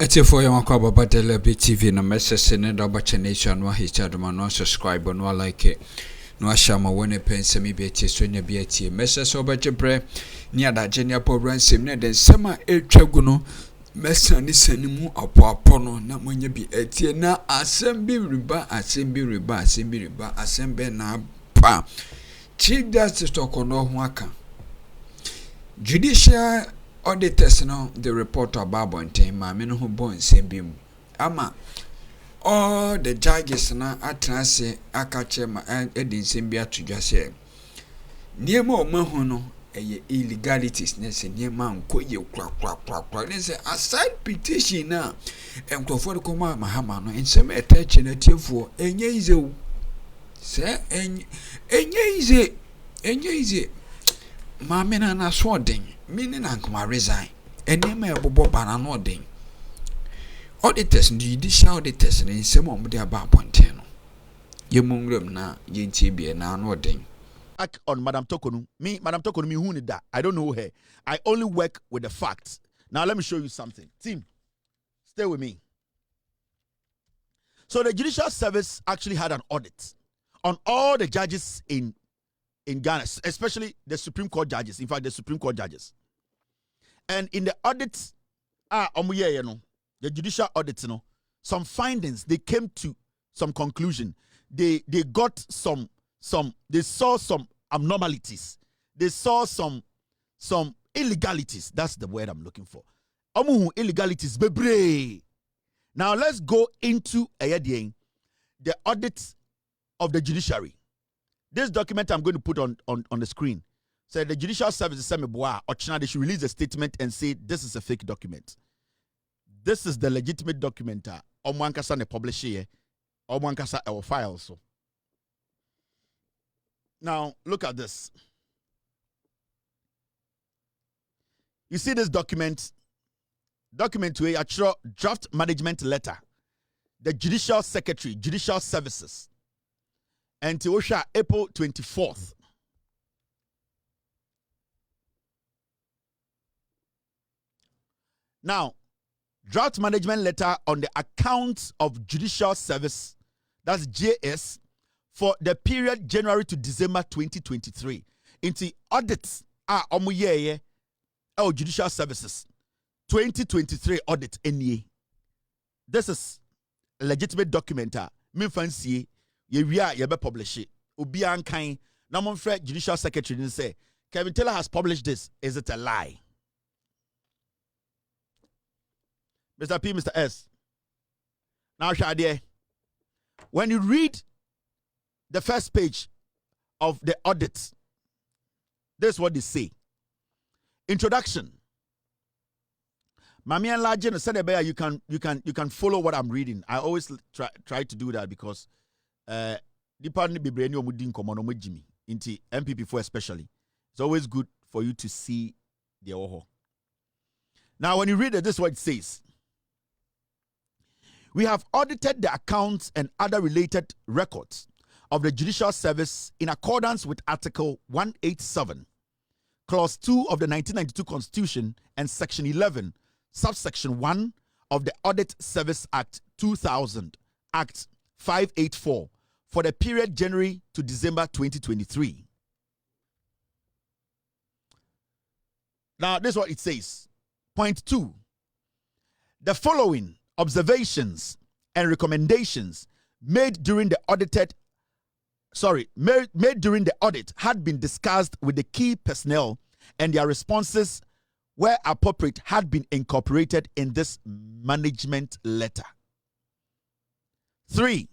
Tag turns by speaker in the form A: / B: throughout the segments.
A: Eti for your kwaba badele BTV na message ne da bache nation wa hichad ma no subscribe no like it no ashama wone pense mi be tie so nya be tie message obaje bre ni adaje ni apobrand sem ne den sama etwagu no message ni sanimu apo no na monye bi etie na asem bi riba asem be na pa Chief Justice Torkornoo ho aka Judicial Auditors no the report about bonten ma me no ho bon sembim ama all the judges na atrase akache ma edin sembi atudwase niema o mahu no eye illegalities na se niema nkoye kra ne se aside petition na enkrofo de koma mahama no ensem etache na tiefo enye ize se enye ize ma me na so den meaning na nkoma resign enema ebobo bana no den auditors judicial auditors na nsem omde aba ponten no yemungrem na yentie bie na no den
B: on Madam Torkornoo. Madam Torkornoo, me who need that? I don't know her. I only work with the facts. Now let me show you something. Team, stay with me. So the Judicial Service actually had an audit on all the judges in Ghana, especially the Supreme Court judges. In fact, the Supreme Court judges. And in the audit, the judicial audit, some findings, they came to some conclusion. They got they saw some abnormalities. They saw some illegalities. That's the word I'm looking for. Illegalities, bebre. Now let's go into the audit of the judiciary. This document I'm going to put on the screen. So the Judicial Service they should release a statement and say this is a fake document. This is the legitimate document. Omwankasa ne publish here. Omwankasa our file so. Now look at this. You see this document? Document to a draft management letter. The Judicial Secretary, Judicial Services. And Tiosha April 24th. Now, draft management letter on the accounts of Judicial Service, that's JS, for the period January to December 2023. Into audits Judicial Services 2023 audit NE. This is a legitimate document. Me fancy ye be publish it. Obian kind na mon friend Judicial Secretary and say Kelvin Taylor has published this. Is it a lie? Mr. P, Mr. S. Now, Shadie, when you read the first page of the audit, this is what they say. Introduction. Mami and Lajin said you can follow what I'm reading. I always try to do that because department be brand new mudin common with Jimmy into MPP4 especially. It's always good for you to see the oho. Now, when you read it, this is what it says. We have audited the accounts and other related records of the Judicial Service in accordance with Article 187, Clause 2 of the 1992 Constitution and Section 11, Subsection 1 of the Audit Service Act 2000, Act 584, for the period January to December 2023. Now, this is what it says. Point 2. The following observations and recommendations made during the audit had been discussed with the key personnel, and their responses, where appropriate, had been incorporated in this management letter. 3.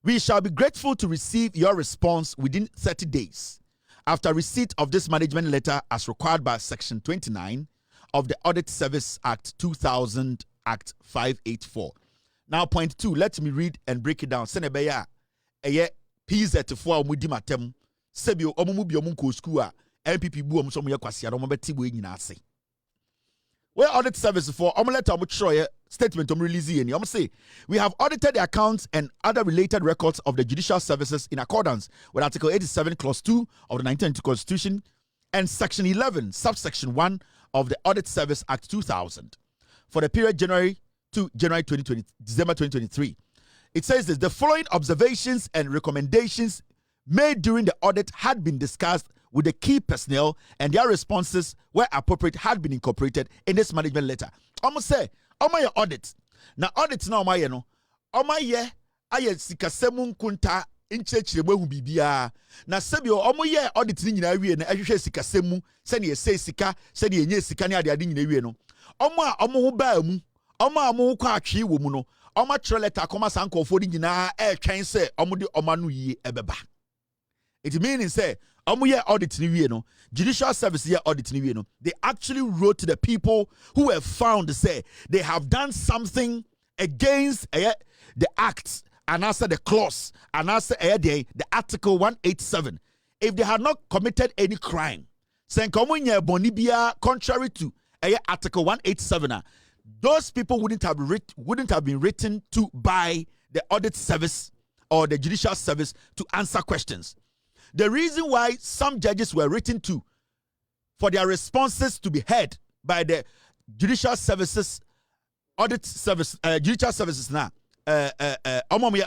B: We shall be grateful to receive your response within 30 days after receipt of this management letter as required by Section 29 of the Audit Service Act 2000, Act 584. Now, point 2, let me read and break it down. Senebeya, eye pizza to four mudi matem, sebio omumubi omunko school, MPP bu omusomu yakwasi adomobeti bu nyinase. Where audit service for omelette omutroye statement release any. Say we have audited the accounts and other related records of the judicial services in accordance with Article 87, Clause 2 of the 1992 Constitution and Section 11, Subsection 1 of the Audit Service Act 2000 for the period January to December 2023. It says this: the following observations and recommendations made during the audit had been discussed with the key personnel, and their responses, where appropriate, had been incorporated in this management letter. Almost say, your audit. Now, audit now, my no. Omaye, aye sikasemun kunta inchechire mwehu bibia. Na sebio, omoye audit ni nyina wie na ehwehwe sikasemu, se ne yese sika, se ne yenye sika ne ade nyina wie no. Omo a omo ho baa mu, omo a omo kwa atwe wo mu no. Oma treleta koma sankofo di nyina twen se omo de oma no yie ebeba. It means say omo ye audit ni wie no, judicial service ye audit ni wie no. They actually wrote to the people who have found say they have done something against the act and answer the clause and answer the article 187. If they had not committed any crime, say komunye bonibia contrary to article 187, those people wouldn't have been written to by the audit service or the judicial service to answer questions. The reason why some judges were written to for their responses to be heard by the judicial services, audit service, judicial services now,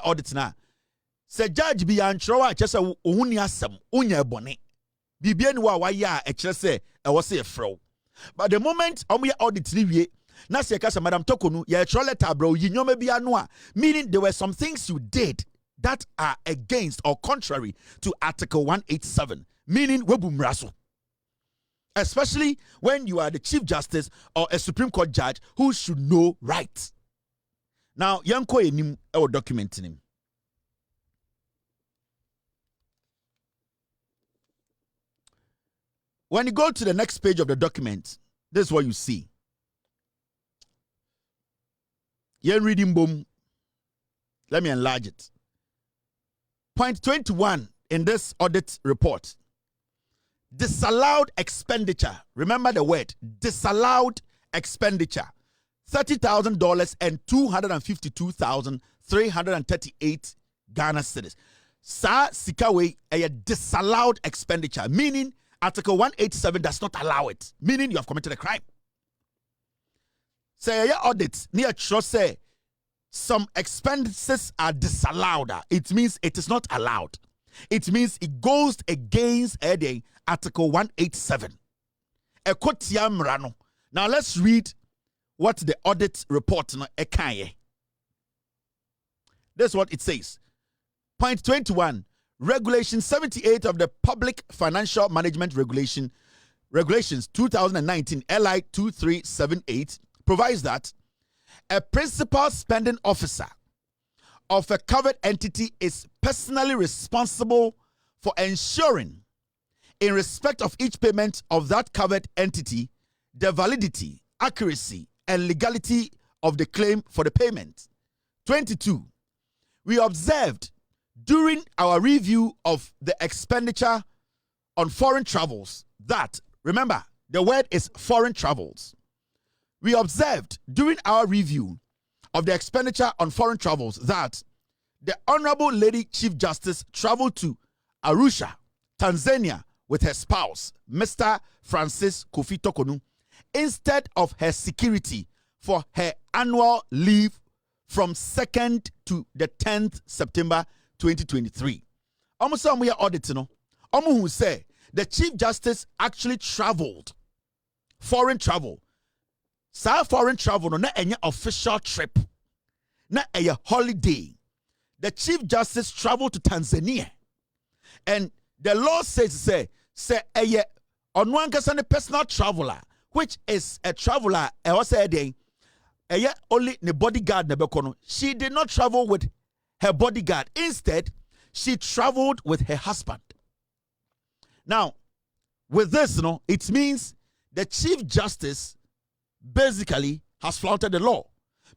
B: audit now. Say judge be antrowa just a uhuni asem unya bone. Bibia ni wa ya say was a fro. But the moment audit ni na se kasa Madam Torkornoo ye tro letter bro yinyome bia no a, meaning there were some things you did that are against or contrary to article 187, meaning webumraso. Especially when you are the Chief Justice or a Supreme Court judge who should know right. Now, yanko enim or documenting him. When you go to the next page of the document, this is what you see. Yen reading boom. Let me enlarge it. Point 21 in this audit report. Disallowed expenditure. Remember the word. Disallowed expenditure. $30,000 and 252,338 Ghana cedis. Sa sikawe a disallowed expenditure. Meaning Article 187 does not allow it. Meaning you have committed a crime. Say your audit near trust say some expenses are disallowed. It means it is not allowed. It means it goes against Article 187. Now let's read what the audit report ekaye. This is what it says. Point 21. Regulation 78 of the Public Financial Management Regulations 2019 LI 2378 provides that a principal spending officer of a covered entity is personally responsible for ensuring, in respect of each payment of that covered entity, the validity, accuracy, and legality of the claim for the payment. 22. We observed during our review of the expenditure on foreign travels that, remember, the word is foreign travels. We observed during our review of the expenditure on foreign travels that the Honorable Lady Chief Justice traveled to Arusha, Tanzania with her spouse, Mr. Francis Kofi Torkornoo, instead of her security for her annual leave from 2nd to the 10th September 2023. Almost some we are auditing. Who say the Chief Justice actually traveled, foreign travel. Sa foreign travel no na any official trip, na a holiday. The Chief Justice traveled to Tanzania, and the law says say a on one personal traveler, which is a traveler. I was saying only the bodyguard nebekono. She did not travel with her bodyguard. Instead, she traveled with her husband. Now, with this, it means the Chief Justice basically has flouted the law,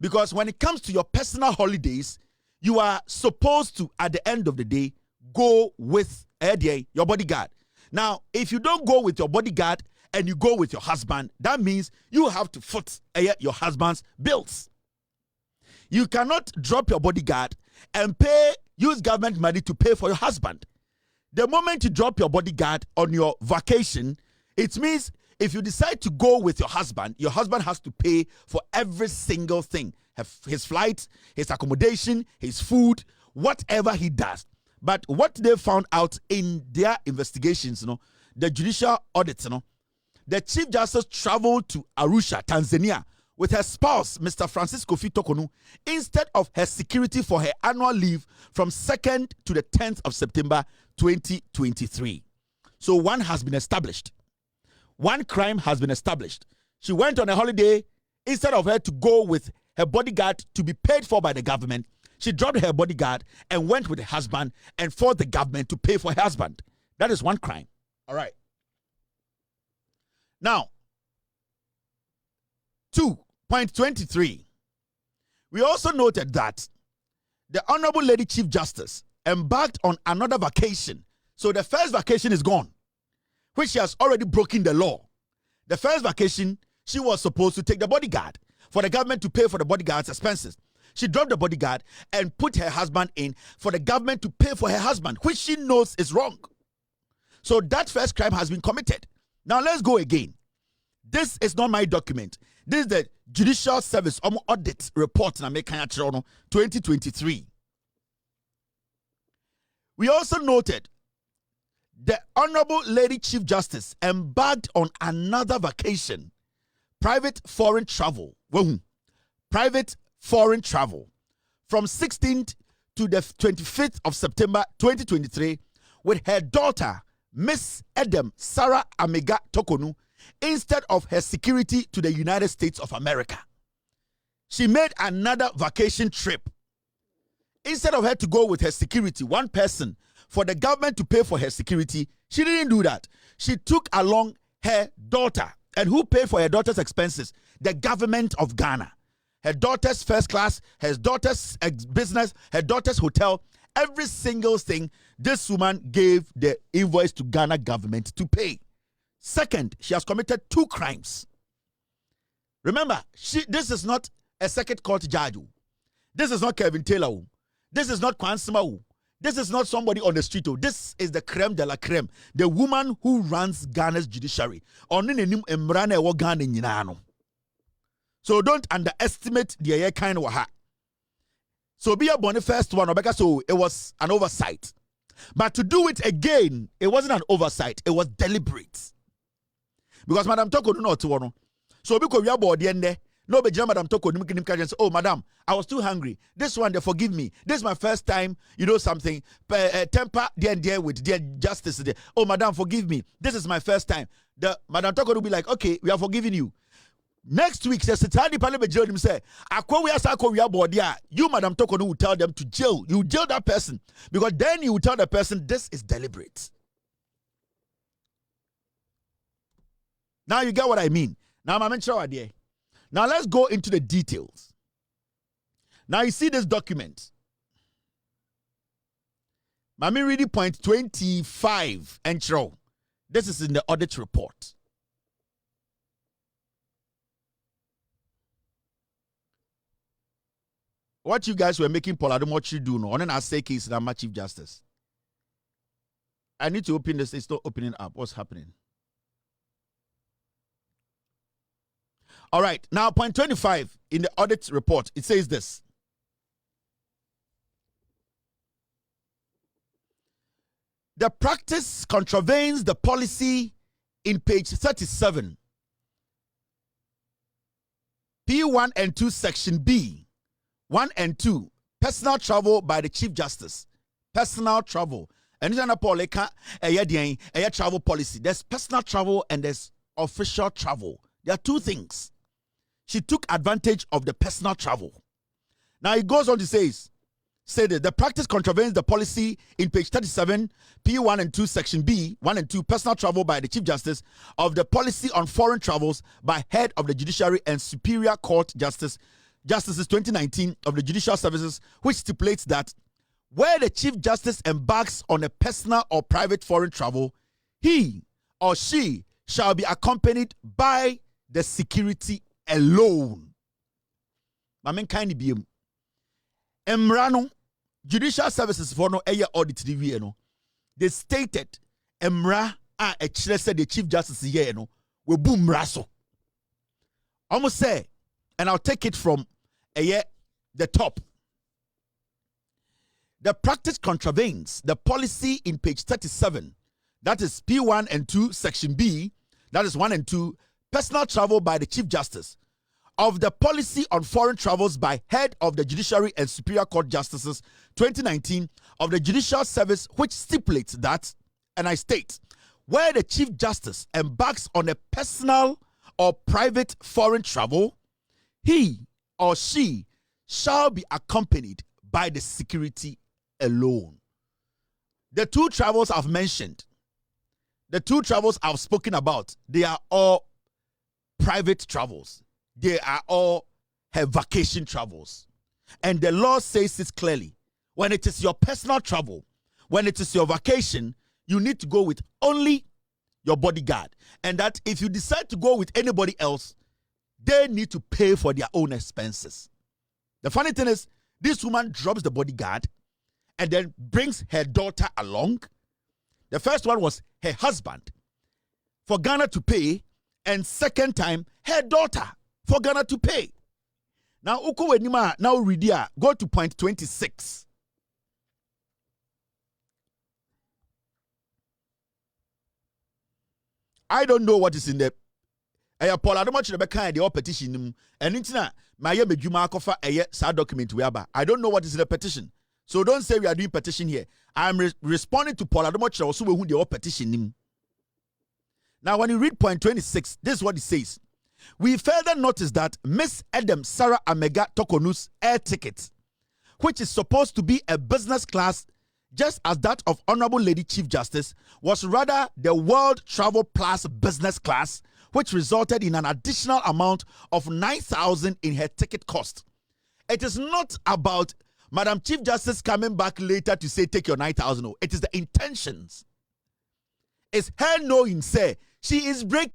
B: because when it comes to your personal holidays, you are supposed to, at the end of the day, go with your bodyguard. Now, if you don't go with your bodyguard and you go with your husband, that means you have to foot your husband's bills. You cannot drop your bodyguard and use government money to pay for your husband. The moment you drop your bodyguard on your vacation, it means if you decide to go with your husband has to pay for every single thing. His flight, his accommodation, his food, whatever he does. But what they found out in their investigations, the judicial audits, the Chief Justice traveled to Arusha, Tanzania, with her spouse, Mr. Francis Kofi Torkornoo, instead of her security for her annual leave from 2nd to the 10th of September 2023. So one has been established. One crime has been established. She went on a holiday. Instead of her to go with her bodyguard to be paid for by the government, she dropped her bodyguard and went with her husband and forced the government to pay for her husband. That is one crime. All right. Now, 2.23. We also noted that the Honorable Lady Chief Justice embarked on another vacation. So the first vacation is gone, which she has already broken the law. The first vacation, she was supposed to take the bodyguard for the government to pay for the bodyguard's expenses. She dropped the bodyguard and put her husband in for the government to pay for her husband, which she knows is wrong. So that first crime has been committed. Now let's go again. This is not my document. This is the Judicial Service Audit Report 2023. We also noted the Honorable Lady Chief Justice embarked on another vacation, private foreign travel. Private foreign travel from 16th to the 25th of September 2023 with her daughter, Miss Edem Sarah Amega Torkornoo, instead of her security to the United States of America. She made another vacation trip. Instead of her to go with her security, one person, for the government to pay for her security, she didn't do that. She took along her daughter. And who paid for her daughter's expenses? The government of Ghana. Her daughter's first class, her daughter's business, her daughter's hotel, every single thing, this woman gave the invoice to Ghana government to pay. Second, she has committed 2 crimes. Remember, this is not a circuit court judge. This is not Kelvin Taylor. This is not Kwansima. This is not somebody on the street. This is the creme de la creme. The woman who runs Ghana's judiciary. So don't underestimate the kind of her. So be a bonny first one, so it was an oversight. But to do it again, it wasn't an oversight, it was deliberate. Because Madam Torkornoo not to one. So because we are board the end, no be Madam Torkornoo say, oh madam, I was too hungry. This one they forgive me. This is my first time, something. Temper there with their justice. Oh madam, forgive me. This is my first time. The Madam Torkornoo will be like, okay, we are forgiving you. Next week, the Satani Parliament jail him say, you, Madam Torkornoo, will tell them to jail. You jail that person. Because then you will tell the person this is deliberate. Now you get what I mean. Now I'm sure idea. Now let's go into the details. Now you see this document. Mami reading point 25 intro. This is in the audit report. What you guys were making Paul, I don't know what you do now. And then I say case that my Chief Justice. I need to open this. It's not opening up. What's happening? All right. Now, point 25 in the audit report, it says this. The practice contravenes the policy in page 37. P1 and 2, section B. 1 and 2, personal travel by the Chief Justice. Personal travel. And this is travel policy. There's personal travel and there's official travel. There are 2 things. She took advantage of the personal travel. Now it goes on to say that the practice contravenes the policy in page 37, P1 and 2, section B, 1 and 2, personal travel by the Chief Justice of the policy on foreign travels by head of the Judiciary and Superior Court Justices 2019 of the Judicial Services, which stipulates that where the Chief Justice embarks on a personal or private foreign travel, he or she shall be accompanied by the security alone. Mamen kind be Emrano Judicial Services for no Audit Tv no. They stated Emra a said the Chief Justice here no we boom raso. Almost say, and I'll take it from the top. The practice contravenes the policy in page 37, that is P1 and 2, section B, that is 1 and 2, personal travel by the Chief Justice, of the policy on foreign travels by head of the Judiciary and Superior Court Justices 2019 of the Judicial Service, which stipulates that, and I state, where the Chief Justice embarks on a personal or private foreign travel, he or she shall be accompanied by the security alone. The two travels I've mentioned, the two travels I've spoken about, they are all private travels. They are all vacation travels. And the law says it clearly. When it is your personal travel, when it is your vacation, you need to go with only your bodyguard. And that if you decide to go with anybody else, they need to pay for their own expenses. The funny thing is, this woman drops the bodyguard and then brings her daughter along. The first one was her husband for Ghana to pay, and second time, her daughter for Ghana to pay. Now, now read here, go to point 26. I don't know what is in the Paul, I don't want you to be the petition. And it's not my medjuma kofa a document we have. I don't know what is in the petition. So don't say we are doing petition here. I'm responding to Paul. I don't want you also who the petition. Now, when you read point 26, this is what it says. We further notice that Miss Adam Sarah Amega Torkornoo's air ticket, which is supposed to be a business class, just as that of Honorable Lady Chief Justice, was rather the World Travel Plus business class, which resulted in an additional amount of 9,000 in her ticket cost. It is not about Madam Chief Justice coming back later to say, take your 9,000. It is the intentions. It's her knowing, say, she is breaking